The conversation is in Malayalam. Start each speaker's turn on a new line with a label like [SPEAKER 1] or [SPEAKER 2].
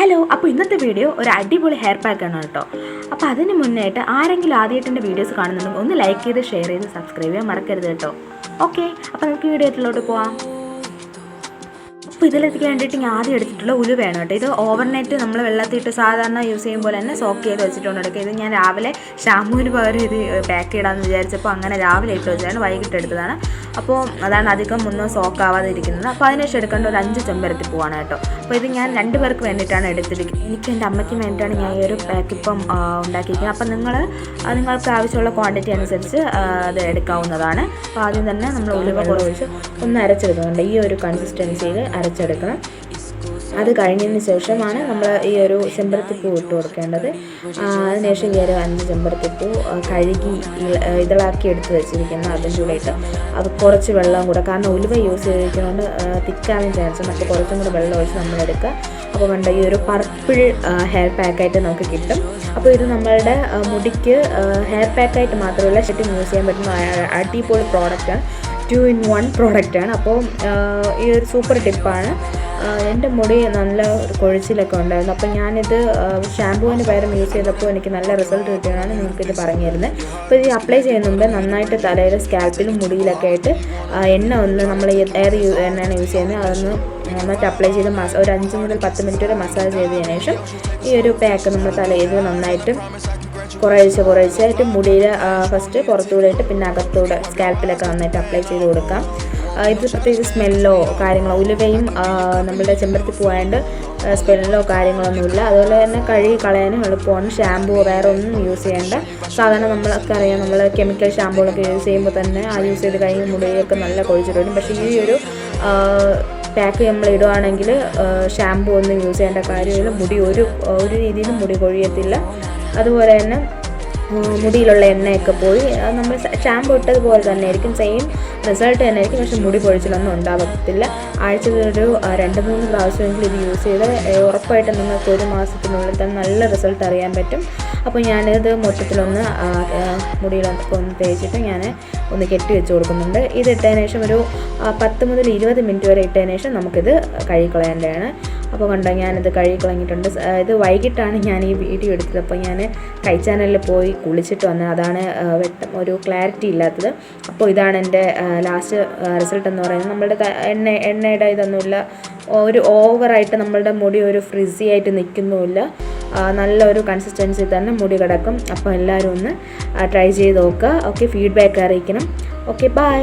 [SPEAKER 1] ഹലോ, അപ്പോൾ ഇന്നത്തെ വീഡിയോ ഒരു അടിപൊളി ഹെയർ പാക്കാണ് കേട്ടോ. അപ്പോൾ അതിന് മുന്നേയായിട്ട് ആരെങ്കിലും ആദ്യമായിട്ട് എൻ്റെ വീഡിയോസ് കാണുന്നുണ്ടെങ്കിൽ ഒന്ന് ലൈക്ക് ചെയ്ത് ഷെയർ ചെയ്ത് സബ്സ്ക്രൈബ് ചെയ്യാൻ മറക്കരുത് കേട്ടോ. ഓക്കെ, അപ്പോൾ നമുക്ക് വീഡിയോയിലോട്ട് പോവാം. അപ്പോൾ ഇതിലെത്തിക്കാൻ വേണ്ടിയിട്ട് ഞാൻ ആദ്യം എടുത്തിട്ടുള്ള ഉലുവയാണ് കേട്ടോ. ഇത് ഓവർനൈറ്റ് നമ്മൾ വെള്ളത്തിയിട്ട് സാധാരണ യൂസ് ചെയ്യും പോലെ തന്നെ സോക്ക് ചെയ്ത് വെച്ചിട്ടുണ്ട് എടുക്കുക. ഇത് ഞാൻ രാവിലെ ഷാമ്പൂവിന് പകരം ഇത് പാക്ക് ഇടാമെന്ന് വിചാരിച്ചപ്പോൾ അങ്ങനെ രാവിലെ ഇട്ട് വെച്ചതാണ്, വൈകിട്ട് എടുത്തതാണ്. അപ്പോൾ അതാണ് അധികം ഒന്നും സോക്ക് ആവാതെ ഇരിക്കുന്നത്. അപ്പോൾ അതിനുശേഷം എടുക്കേണ്ട ഒരു 5 ചെമ്പരത്തി പൂവാണ് കേട്ടോ. അപ്പോൾ ഇത് ഞാൻ 2 പേർക്ക് വേണ്ടിയിട്ടാണ് എടുത്തിരിക്കുന്നത്. എനിക്ക് എൻ്റെ അമ്മയ്ക്ക് വേണ്ടിയിട്ടാണ് ഞാൻ ഈ ഒരു പാക്ക് ഇപ്പം ഉണ്ടാക്കിയിരിക്കുന്നത്. അപ്പോൾ നിങ്ങൾക്ക് ആവശ്യമുള്ള ക്വാണ്ടിറ്റി അനുസരിച്ച് അത് എടുക്കാവുന്നതാണ്. അപ്പോൾ ആദ്യം തന്നെ നമ്മൾ ഉലുവ കുറച്ച് ഒന്ന് അരച്ചെടുക്കുന്നുണ്ട്. ഈ ഒരു കൺസിസ്റ്റൻസിയിൽ അരച്ചെടുക്കണം. അത് കഴിഞ്ഞതിന് ശേഷമാണ് നമ്മൾ ഈ ഒരു ചെമ്പരത്തിപ്പൂ ഇട്ട് കൊടുക്കേണ്ടത്. അതിനുശേഷം ഈ ഒരു 5 ചെമ്പരത്തിപ്പൂ കഴുകി ഇതളാക്കി എടുത്ത് വെച്ചിരിക്കുന്ന അതിൻ്റെ കൂടെ ഇട്ട് അത് കുറച്ച് വെള്ളം കൂടെ, കാരണം ഉലുവ യൂസ് ചെയ്തിരിക്കുന്നതുകൊണ്ട് തിക്കാവാൻ ചാൻസ് ഉണ്ട്. അപ്പോൾ കുറച്ചും കൂടെ വെള്ളം ഒഴിച്ച് നമ്മളെടുക്കുക. അപ്പോൾ കണ്ട ഈ ഒരു പർപ്പിൾ ഹെയർ പാക്കായിട്ട് നമുക്ക് കിട്ടും. അപ്പോൾ ഇത് നമ്മളുടെ മുടിക്ക് ഹെയർ പാക്കായിട്ട് മാത്രമല്ല ഷെറ്റിങ് യൂസ് ചെയ്യാൻ പറ്റുന്ന അടിപൊളി പ്രോഡക്റ്റാണ്. 2 in 1 പ്രോഡക്റ്റാണ്. അപ്പോൾ ഈ ഒരു സൂപ്പർ ടിപ്പാണ്. എൻ്റെ മുടി നല്ല കൊഴിച്ചിലൊക്കെ ഉണ്ടായിരുന്നു. അപ്പോൾ ഞാനിത് ഷാമ്പൂവിന് പകരം യൂസ് ചെയ്തപ്പോൾ എനിക്ക് നല്ല റിസൾട്ട് കിട്ടിയതാണ് നിങ്ങൾക്കിത് പറഞ്ഞു തരുന്നത്. അപ്പോൾ ഇത് അപ്ലൈ ചെയ്യുന്നുണ്ട് നന്നായിട്ട് തലയിൽ സ്കാൽപ്പിലും മുടിയിലൊക്കെ ആയിട്ട് എണ്ണ ഒന്ന് നമ്മൾ എയർ എണ്ണയാണ് യൂസ് ചെയ്യുന്നത്. അതൊന്ന് നന്നായിട്ട് അപ്ലൈ ചെയ്ത് ഒരു 5 മുതൽ 10 മിനിറ്റ് വരെ മസാജ് ചെയ്തതിന് ശേഷം ഈ ഒരു പാക്ക് നമ്മൾ തലയിൽ നന്നായിട്ട് കുറേശ്ശായിട്ട് മുടിയിൽ ഫസ്റ്റ് പുറത്തുകൂടെ ഇട്ട് പിന്നെ അകത്തൂടെ സ്കാൽപ്പിലൊക്കെ നന്നായിട്ട് അപ്ലൈ ചെയ്ത് കൊടുക്കാം. ഇത് പ്രത്യേകിച്ച് സ്മെല്ലോ കാര്യങ്ങളോ, ഉലുവയും നമ്മളുടെ ചെമ്പരത്തി പൂവായതുകൊണ്ട് സ്മെല്ലോ കാര്യങ്ങളൊന്നുമില്ല. അതുപോലെ തന്നെ കഴുകി കളയാനും എളുപ്പമാണ്. ഷാമ്പൂ വേറെ ഒന്നും യൂസ് ചെയ്യേണ്ട. സാധാരണ നമ്മളൊക്കെ അറിയാം, നമ്മൾ കെമിക്കൽ ഷാമ്പൂകളൊക്കെ യൂസ് ചെയ്യുമ്പോൾ തന്നെ ആ യൂസ് ചെയ്ത് കഴിഞ്ഞ് മുടിയൊക്കെ നല്ല കൊഴിച്ചിട്ട് വരും. പക്ഷേ ഈ ഒരു പാക്ക് നമ്മൾ ഇടുകയാണെങ്കിൽ ഷാമ്പൂ ഒന്നും യൂസ് ചെയ്യേണ്ട കാര്യമില്ല. മുടി ഒരു രീതിയിലും മുടി കൊഴിയത്തില്ല. അതുപോലെ തന്നെ മുടിയിലുള്ള എണ്ണയൊക്കെ പോയി നമ്മൾ ഷാമ്പൂ ഇട്ടതുപോലെ തന്നെ ആയിരിക്കും, സെയിം റിസൾട്ട് തന്നെ ആയിരിക്കും. പക്ഷേ മുടി പൊഴിച്ചിലൊന്നും ഉണ്ടാകത്തില്ല. ആഴ്ചയിൽ ഒരു 2-3 പ്രാവശ്യമെങ്കിലും ഇത് യൂസ് ചെയ്ത് ഉറപ്പായിട്ടും നിങ്ങൾക്ക് 1 മാസത്തിനുള്ളിൽ തന്നെ നല്ല റിസൾട്ട് അറിയാൻ പറ്റും. അപ്പോൾ ഞാനിത് മൊത്തത്തിലൊന്ന് മുടിയിലൊക്കെ ഒന്ന് തേച്ചിട്ട് ഞാൻ ഒന്ന് കെട്ടി വെച്ച് കൊടുക്കുന്നുണ്ട്. ഇത് ഇട്ടതിന് ശേഷം ഒരു 10 മുതൽ 20 മിനിറ്റ് വരെ ഇട്ടതിന് ശേഷം നമുക്കിത് കഴുകിക്കളയേണ്ടതാണ്. അപ്പോൾ കണ്ടോ, ഞാനിത് കഴുകിക്കളഞ്ഞിട്ടുണ്ട്. ഇത് വൈകിട്ടാണ് ഞാൻ ഈ വീഡിയോ എടുത്തത്. അപ്പോൾ ഞാൻ ചാനലിൽ പോയി കുളിച്ചിട്ട് വന്നത്, അതാണ് ഒരു ക്ലാരിറ്റി ഇല്ലാത്തത്. അപ്പോൾ ഇതാണ് എൻ്റെ ലാസ്റ്റ് റിസൾട്ട് എന്ന് പറയുന്നത്. നമ്മളുടെ എണ്ണയുടെ ഇതൊന്നുമില്ല, ഒരു ഓവറായിട്ട് നമ്മളുടെ മുടി ഒരു ഫ്രിസി ആയിട്ട് നിൽക്കുന്നുമില്ല. നല്ലൊരു കൺസിസ്റ്റൻസി തന്നെ മുടി കിടക്കും. അപ്പോൾ എല്ലാവരും ഒന്ന് ട്രൈ ചെയ്ത് നോക്കുക. ഓക്കെ, ഫീഡ്ബാക്ക് അറിയിക്കണം. Okay, by.